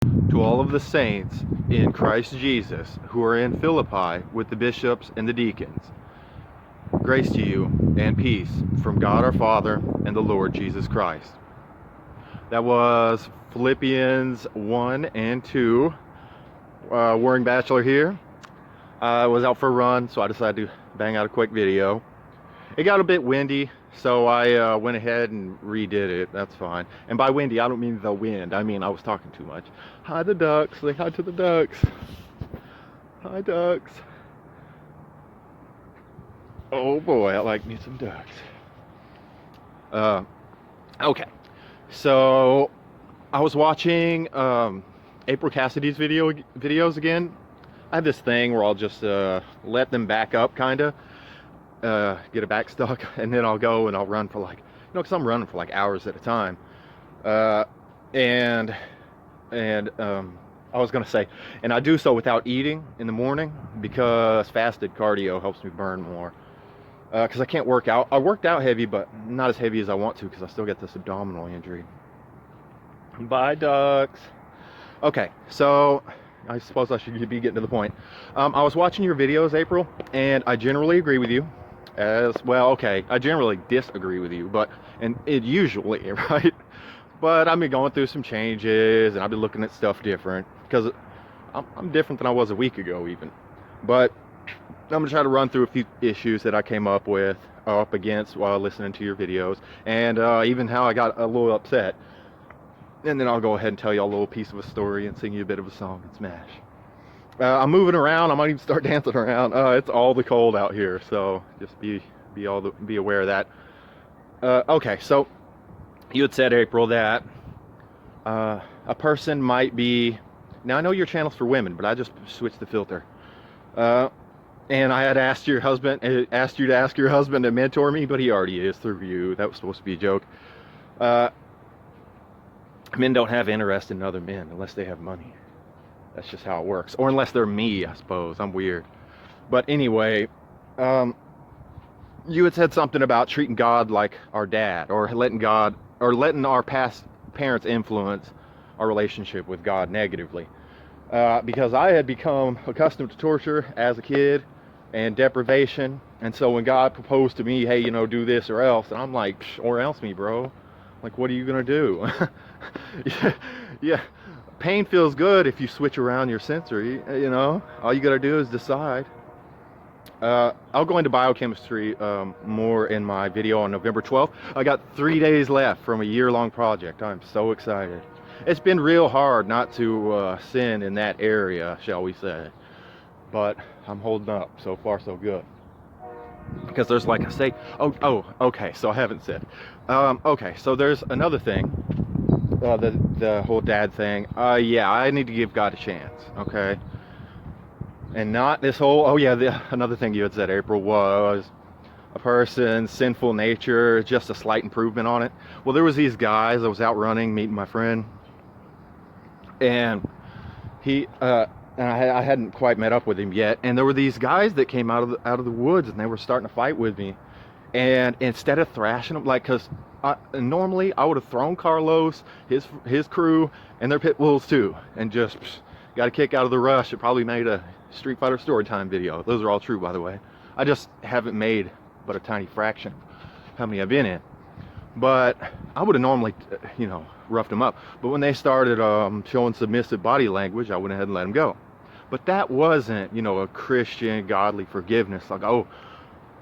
To all of the saints in Christ Jesus who are in Philippi with the bishops and the deacons, grace to you and peace from God our Father and the Lord Jesus Christ. That was Philippians 1 and 2. Warring Bachelor here. I was out for a run, so I decided to bang out a quick video. It got a bit windy, so I went ahead and redid it. That's fine. And by windy, I don't mean the wind. I mean I was talking too much. Hi, the ducks. Say hi to the ducks. Hi, ducks. Oh boy, I like me some ducks. Okay. So I was watching April Cassidy's videos again. I have this thing where I'll just let them back up, kind of. Get a back stuck, and then I'll go and I'll run for like, because I'm running for like hours at a time. And I was gonna say, and I do so without eating in the morning because fasted cardio helps me burn more. Because I can't work out. I worked out heavy, but not as heavy as I want to because I still get this abdominal injury. Bye, ducks. Okay, so I suppose I should be getting to the point. I was watching your videos, April, and I generally agree with you. As well, okay, I generally disagree with you, and it usually, right? But I've been going through some changes, and I've been looking at stuff different because I'm different than I was a week ago, even. But I'm gonna try to run through a few issues that I came up against while listening to your videos, and even how I got a little upset. And then I'll go ahead and tell you a little piece of a story and sing you a bit of a song and smash. I'm moving around. I might even start dancing around. It's all the cold out here, so just be aware of that. Okay, so you had said, April, that a person might be. Now I know your channel's for women, but I just switched the filter. And I had asked you to ask your husband to mentor me, but he already is through you. That was supposed to be a joke. Men don't have interest in other men unless they have money. That's just how it works. Or unless they're me, I suppose. I'm weird. But anyway, you had said something about treating God like our dad, or letting our past parents influence our relationship with God negatively. Because I had become accustomed to torture as a kid and deprivation. And so when God proposed to me, hey, do this or else, and I'm like, or else me, bro. Like, what are you gonna do? Yeah, pain feels good if you switch around your sensory. All you gotta do is decide. I'll go into biochemistry more in my video on November 12th. I got 3 days left from a year-long project. I'm so excited. It's been real hard not to sin in that area, shall we say, but I'm holding up. So far, so good. Because there's, like I say, okay, so I haven't said. Okay, so there's another thing, the whole dad thing. Yeah, I need to give God a chance, okay? And not this whole, another thing you had said, April, was a person's sinful nature, just a slight improvement on it. Well, there was these guys, I was out running, meeting my friend, and I hadn't quite met up with him yet, and there were these guys that came out of the woods, and they were starting to fight with me. And instead of thrashing them, because normally I would have thrown Carlos, his crew, and their pit bulls too, and just got a kick out of the rush. It probably made a Street Fighter story time video. Those are all true, by the way. I just haven't made but a tiny fraction of how many I've been in. But I would have normally, roughed them up. But when they started showing submissive body language, I went ahead and let them go. But that wasn't, a Christian godly forgiveness. Like, oh,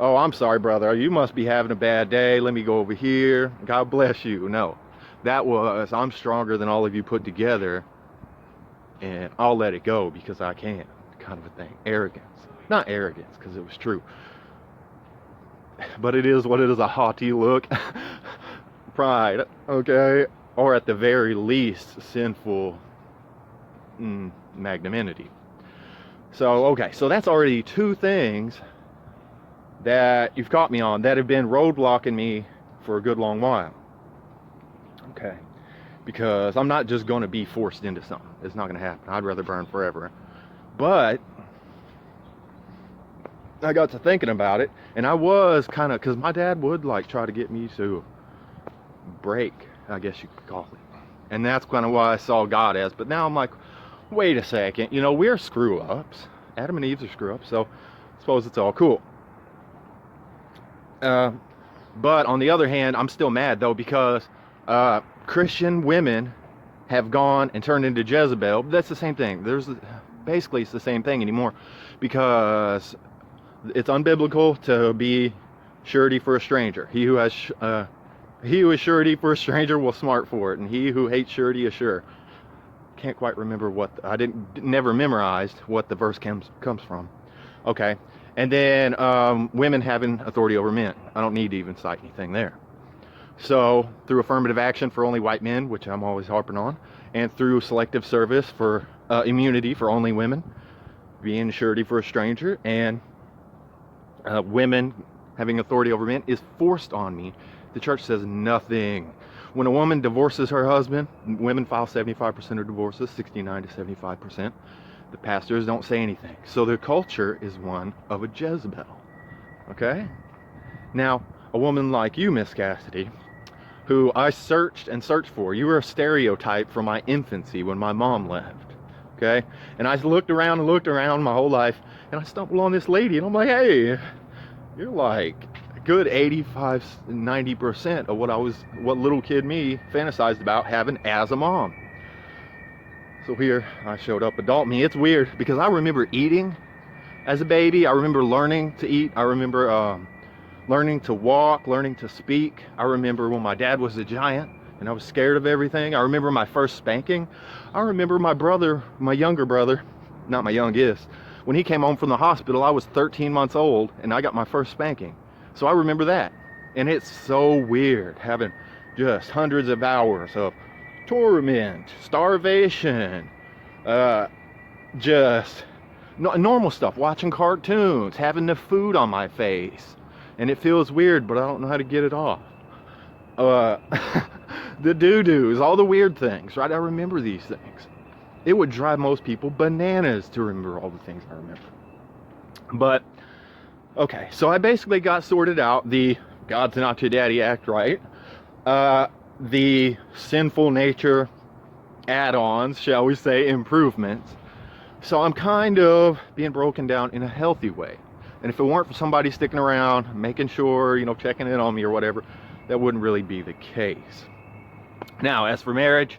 I'm sorry, brother. You must be having a bad day. Let me go over here. God bless you. No, that was, I'm stronger than all of you put together, and I'll let it go because I can, kind of a thing. Arrogance. Not arrogance, because it was true. But it is what it is, a haughty look. Pride, okay? Or at the very least, sinful magnanimity. So, okay, so that's already 2 things that you've caught me on that have been roadblocking me for a good long while. Okay. Because I'm not just going to be forced into something. It's not going to happen. I'd rather burn forever. But I got to thinking about it, and I was kind of, because my dad would try to get me to break, I guess you could call it. And that's kind of what I saw God as. But now I'm like, wait a second, you know, we're screw-ups. Adam and Eve are screw-ups, so I suppose it's all cool. But on the other hand, I'm still mad, though, because Christian women have gone and turned into Jezebel. That's the same thing. Basically, it's the same thing anymore, because it's unbiblical to be surety for a stranger. He who is surety for a stranger will smart for it, and he who hates surety is sure. Can't quite remember never memorized what the verse comes from. Okay, and then women having authority over men. I don't need to even cite anything there. So through affirmative action for only white men, which I'm always harping on, and through selective service for immunity for only women, being surety for a stranger, and women having authority over men is forced on me. The church says nothing. When a woman divorces her husband, women file 75% of divorces, 69 to 75%. The pastors don't say anything. So the culture is one of a Jezebel. Okay? Now, a woman like you, Miss Cassidy, who I searched and searched for, you were a stereotype from my infancy when my mom left. Okay? And I looked around my whole life, and I stumbled on this lady, and I'm like, hey, you're like a good 85-90% of what little kid me fantasized about having as a mom. So here I showed up, adult me. It's weird because I remember eating as a baby. I remember learning to eat. I remember learning to walk, learning to speak. I remember when my dad was a giant and I was scared of everything. I remember my first spanking. I remember my younger brother, not my youngest, when he came home from the hospital, I was 13 months old and I got my first spanking. So I remember that. And it's so weird having just hundreds of hours of torment, starvation, just normal stuff, watching cartoons, having the food on my face. And it feels weird, but I don't know how to get it off. The doo-doos, all the weird things, right? I remember these things. It would drive most people bananas to remember all the things I remember. But, okay, so I basically got sorted out the God's not your daddy, act right. The sinful nature add-ons, shall we say, improvements. So I'm kind of being broken down in a healthy way. And if it weren't for somebody sticking around, making sure, you know, checking in on me or whatever, that wouldn't really be the case. Now, as for marriage,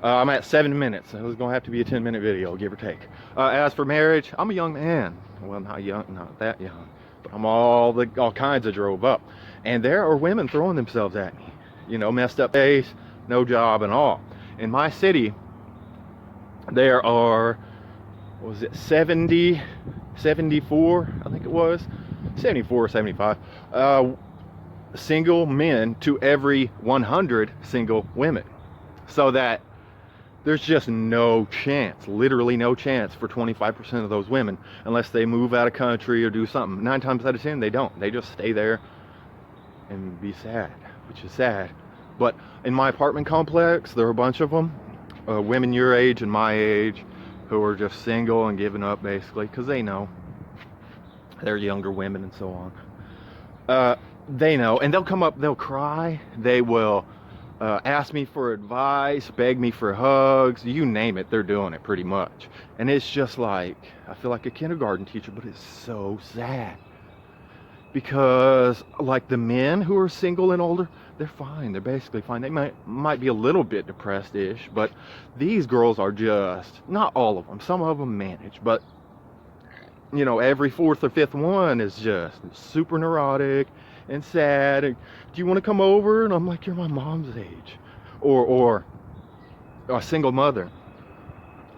I'm at 7 minutes. It was going to have to be a 10-minute video, give or take. As for marriage, I'm a young man. Well, not young, not that young, but I'm all kinds of drove up. And there are women throwing themselves at me. You know, messed up face, no job and all. In my city, there are, what was it, 74, I think it was, 74 or 75, single men to every 100 single women. So that there's just no chance, literally no chance for 25% of those women unless they move out of country or do something. 9 times out of 10, they don't. They just stay there and be sad, which is sad. But in my apartment complex, there are a bunch of them, women your age and my age, who are just single and giving up basically because they know they're younger women and so on. They know, and they'll come up, they'll cry, they will ask me for advice, beg me for hugs, you name it, they're doing it pretty much. And it's just like, I feel like a kindergarten teacher, but it's so sad. Because like the men who are single and older, they're fine, they're basically fine. They might be a little bit depressed-ish, but these girls are just, not all of them, some of them manage, but you know, every 4th or 5th one is just super neurotic and sad. And, do you want to come over? And I'm like, you're my mom's age, or a single mother.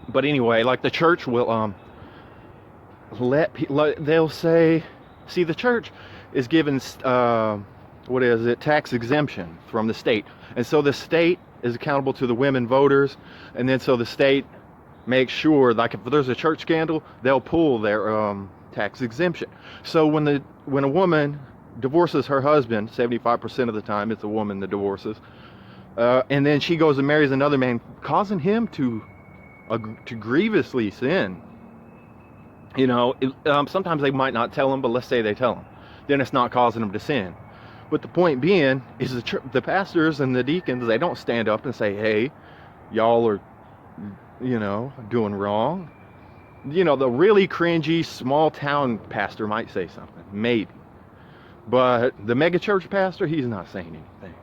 But anyway, like the church will they'll say, see, the church is given tax exemption from the state, and so the state is accountable to the women voters, and then so the state makes sure, like if there's a church scandal, they'll pull their tax exemption. So when a woman divorces her husband, 75% of the time it's a woman that divorces, and then she goes and marries another man, causing him to grievously sin. You know, sometimes they might not tell him, but let's say they tell him, then it's not causing him to sin. But the point being is the pastors and the deacons, they don't stand up and say, hey, y'all are, you know, doing wrong. You know, the really cringy small town pastor might say something, maybe. But the mega church pastor, he's not saying anything.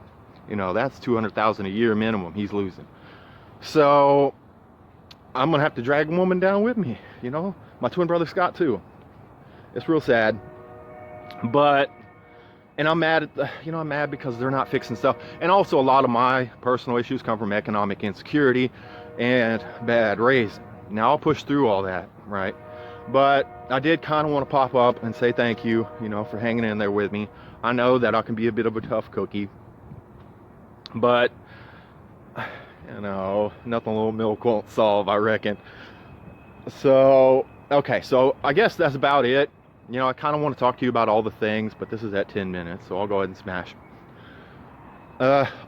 You know, that's 200,000 a year minimum he's losing. So I'm gonna have to drag a woman down with me. You know, my twin brother Scott too. It's real sad. But, and I'm mad at the, you know, I'm mad because they're not fixing stuff. And also a lot of my personal issues come from economic insecurity and bad raising. Now I'll push through all that, right? But I did kind of want to pop up and say thank you, you know, for hanging in there with me. I know that I can be a bit of a tough cookie, but, you know, nothing a little milk won't solve, I reckon. So, okay, so I guess that's about it. You know, I kind of want to talk to you about all the things, but this is at 10 minutes, so I'll go ahead and smash.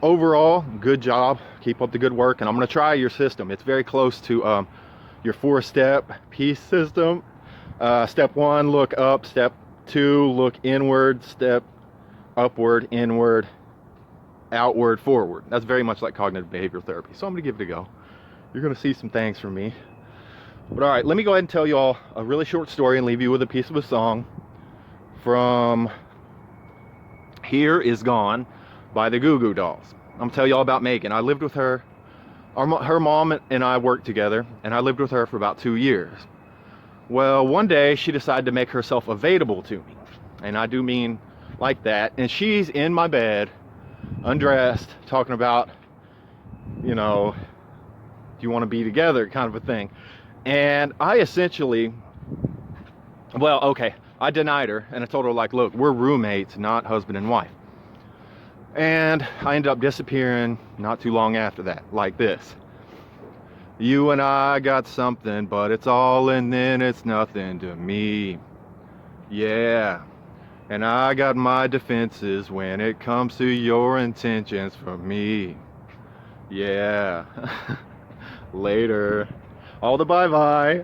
Overall, good job. Keep up the good work, and I'm going to try your system. It's very close to your 4-step peace system. Step 1, look up. Step 2, look inward. Step upward, inward, outward, forward. That's very much like cognitive behavioral therapy. So I'm going to give it a go. You're going to see some things from me. But all right, let me go ahead and tell you all a really short story and leave you with a piece of a song from Here Is Gone by the Goo Goo Dolls. I'm going to tell you all about Megan. I lived with her. Her mom and I worked together, and I lived with her for about 2 years. Well, one day she decided to make herself available to me, and I do mean like that. And she's in my bed, undressed, talking about, you know, do you want to be together, kind of a thing. And I essentially, well, okay, I denied her, and I told her, like, look, we're roommates, not husband and wife. And I ended up disappearing not too long after that, like this. You and I got something, but it's all and then it's nothing to me. Yeah. And I got my defenses when it comes to your intentions for me. Yeah. Later. All the bye-bye.